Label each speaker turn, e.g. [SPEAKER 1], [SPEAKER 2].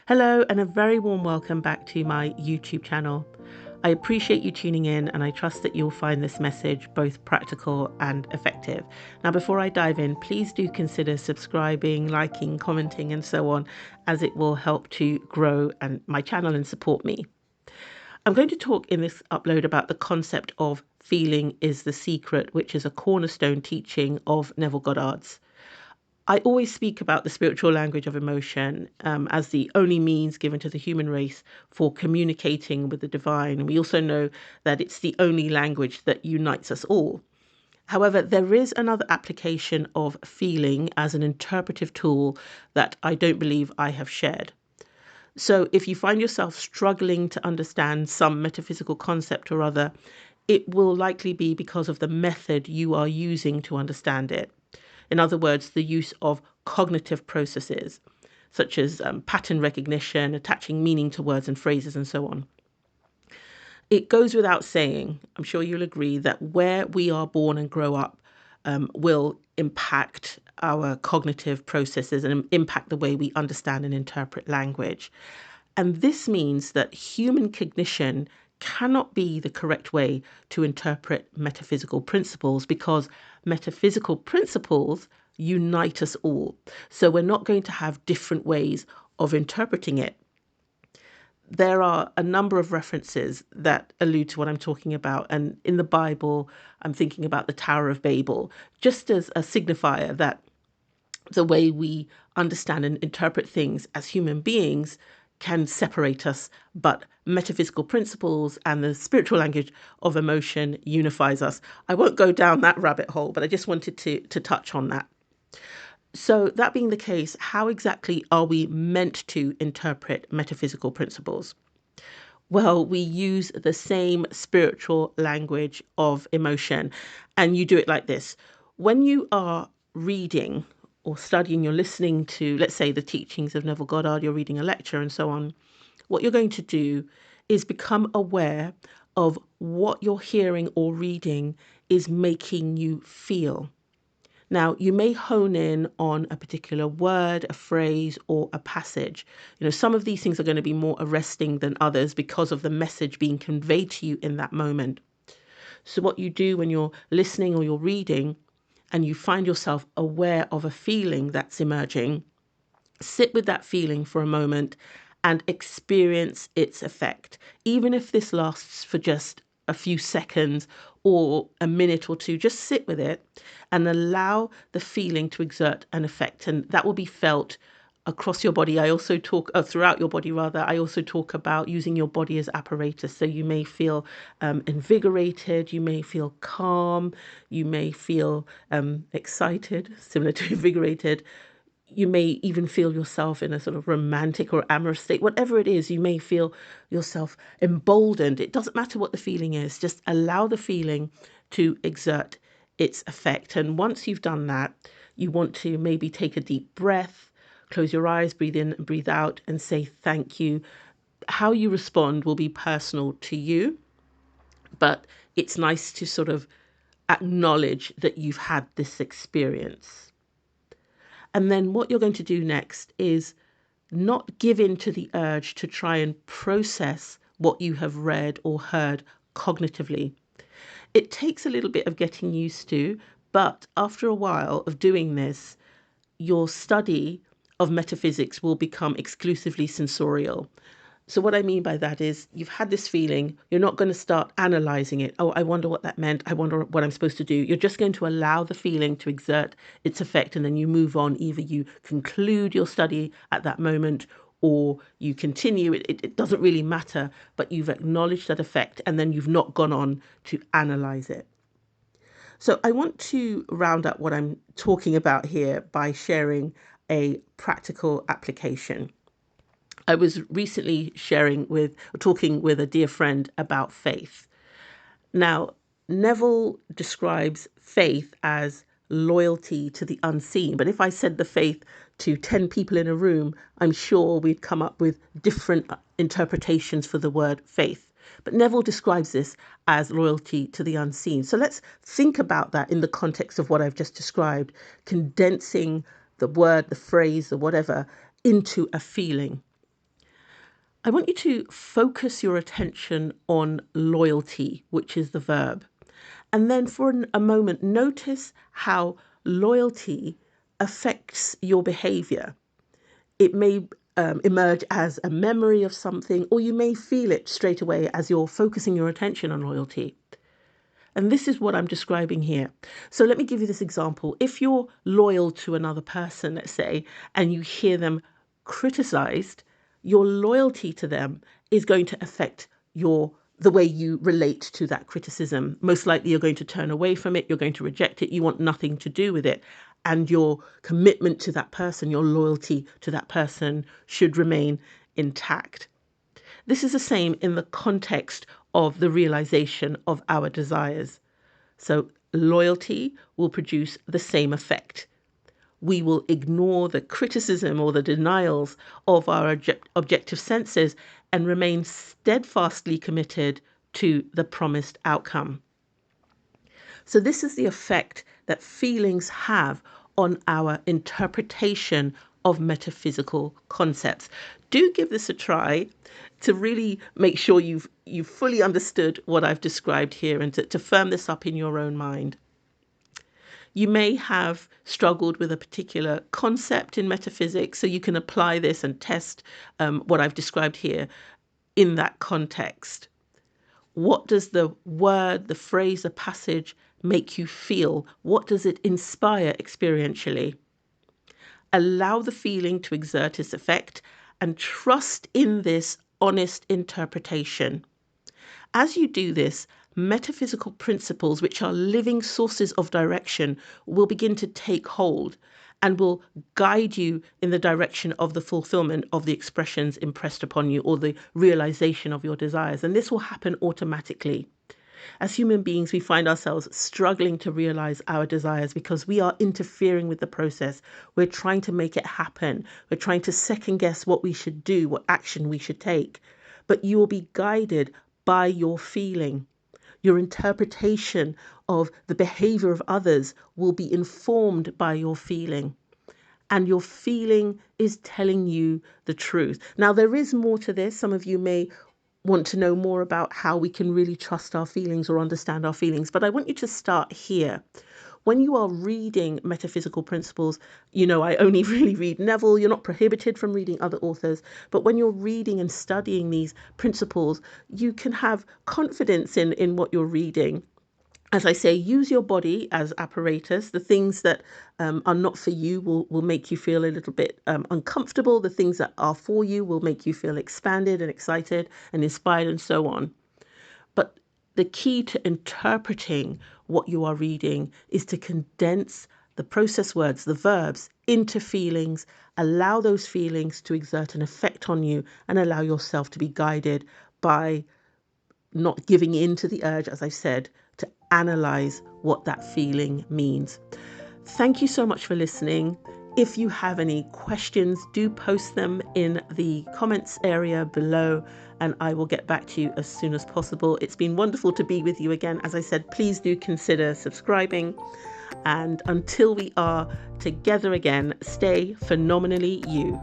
[SPEAKER 1] Hello, and a very warm welcome back to my YouTube channel. I appreciate you tuning in, and I trust that you'll find this message both practical and effective. Now, before I dive in, please do consider subscribing, liking, commenting, and so on, as it will help to grow my channel and support me. I'm going to talk in this upload about the concept of feeling is the secret, which is a cornerstone teaching of Neville Goddard's. I always speak about the spiritual language of emotion as the only means given to the human race for communicating with the divine. And we also know that it's the only language that unites us all. However, there is another application of feeling as an interpretive tool that I don't believe I have shared. So if you find yourself struggling to understand some metaphysical concept or other, it will likely be because of the method you are using to understand it. In other words, the use of cognitive processes, such as pattern recognition, attaching meaning to words and phrases, and so on. It goes without saying, I'm sure you'll agree, that where we are born and grow up will impact our cognitive processes and impact the way we understand and interpret language. And this means that human cognition cannot be the correct way to interpret metaphysical principles, because metaphysical principles unite us all. So we're not going to have different ways of interpreting it. There are a number of references that allude to what I'm talking about. And in the Bible, I'm thinking about the Tower of Babel, just as a signifier that the way we understand and interpret things as human beings can separate us, but metaphysical principles and the spiritual language of emotion unifies us. I won't go down that rabbit hole, but I just wanted to touch on that. So that being the case, how exactly are we meant to interpret metaphysical principles? Well, we use the same spiritual language of emotion, and you do it like this. When you are reading or studying, you're listening to, let's say, the teachings of Neville Goddard, you're reading a lecture and so on, what you're going to do is become aware of what you're hearing or reading is making you feel. Now, you may hone in on a particular word, a phrase, or a passage. Some of these things are going to be more arresting than others because of the message being conveyed to you in that moment. So what you do when you're listening or you're reading and you find yourself aware of a feeling that's emerging, sit with that feeling for a moment and experience its effect. Even if this lasts for just a few seconds or a minute or two, just sit with it and allow the feeling to exert an effect. And that will be felt across your body. I also talk throughout your body, rather. I also talk about using your body as apparatus. So you may feel invigorated, you may feel calm, you may feel excited, similar to invigorated. You may even feel yourself in a sort of romantic or amorous state. Whatever it is, you may feel yourself emboldened. It doesn't matter what the feeling is, just allow the feeling to exert its effect. And once you've done that, you want to maybe take a deep breath, close your eyes, breathe in and breathe out, and say thank you. How you respond will be personal to you, but it's nice to sort of acknowledge that you've had this experience. And then what you're going to do next is not give in to the urge to try and process what you have read or heard cognitively. It takes a little bit of getting used to, but after a while of doing this, your study of metaphysics will become exclusively sensorial. So what I mean by that is you've had this feeling, you're not going to start analyzing it. Oh, I wonder what that meant. I wonder what I'm supposed to do. You're just going to allow the feeling to exert its effect, and then you move on. Either you conclude your study at that moment or you continue. It doesn't really matter, but you've acknowledged that effect and then you've not gone on to analyze it. So I want to round up what I'm talking about here by sharing a practical application. I was recently talking with a dear friend about faith. Now, Neville describes faith as loyalty to the unseen. But if I said the faith to 10 people in a room, I'm sure we'd come up with different interpretations for the word faith. But Neville describes this as loyalty to the unseen. So let's think about that in the context of what I've just described, condensing the word, the phrase, or whatever into a feeling. I want you to focus your attention on loyalty, which is the verb. And then for a moment, notice how loyalty affects your behavior. It may emerge as a memory of something, or you may feel it straight away as you're focusing your attention on loyalty. And this is what I'm describing here. So let me give you this example. If you're loyal to another person, let's say, and you hear them criticized, your loyalty to them is going to affect the way you relate to that criticism. Most likely you're going to turn away from it, you're going to reject it, you want nothing to do with it. And your commitment to that person, your loyalty to that person should remain intact. This is the same in the context of the realization of our desires. So loyalty will produce the same effect. We will ignore the criticism or the denials of our objective senses and remain steadfastly committed to the promised outcome. So this is the effect that feelings have on our interpretation of metaphysical concepts. Do give this a try to really make sure you've fully understood what I've described here, and to firm this up in your own mind. You may have struggled with a particular concept in metaphysics, so you can apply this and test what I've described here in that context. What does the word, the phrase, the passage make you feel? What does it inspire experientially? Allow the feeling to exert its effect and trust in this honest interpretation. As you do this, metaphysical principles, which are living sources of direction, will begin to take hold and will guide you in the direction of the fulfillment of the expressions impressed upon you, or the realization of your desires. And this will happen automatically. As human beings, we find ourselves struggling to realize our desires because we are interfering with the process. We're trying to make it happen. We're trying to second guess what we should do, what action we should take. But you will be guided by your feeling. Your interpretation of the behavior of others will be informed by your feeling. And your feeling is telling you the truth. Now, there is more to this. Some of you may want to know more about how we can really trust our feelings or understand our feelings, but I want you to start here. When you are reading metaphysical principles, I only really read Neville. You're not prohibited from reading other authors, but when you're reading and studying these principles, you can have confidence in what you're reading. As I say, use your body as apparatus. The things that are not for you will make you feel a little bit uncomfortable. The things that are for you will make you feel expanded and excited and inspired and so on. But the key to interpreting what you are reading is to condense the process words, the verbs, into feelings, allow those feelings to exert an effect on you, and allow yourself to be guided by not giving in to the urge, as I said, to analyze what that feeling means. Thank you so much for listening. If you have any questions, do post them in the comments area below, and I will get back to you as soon as possible. It's been wonderful to be with you again. As I said, please do consider subscribing. And until we are together again, stay phenomenally you.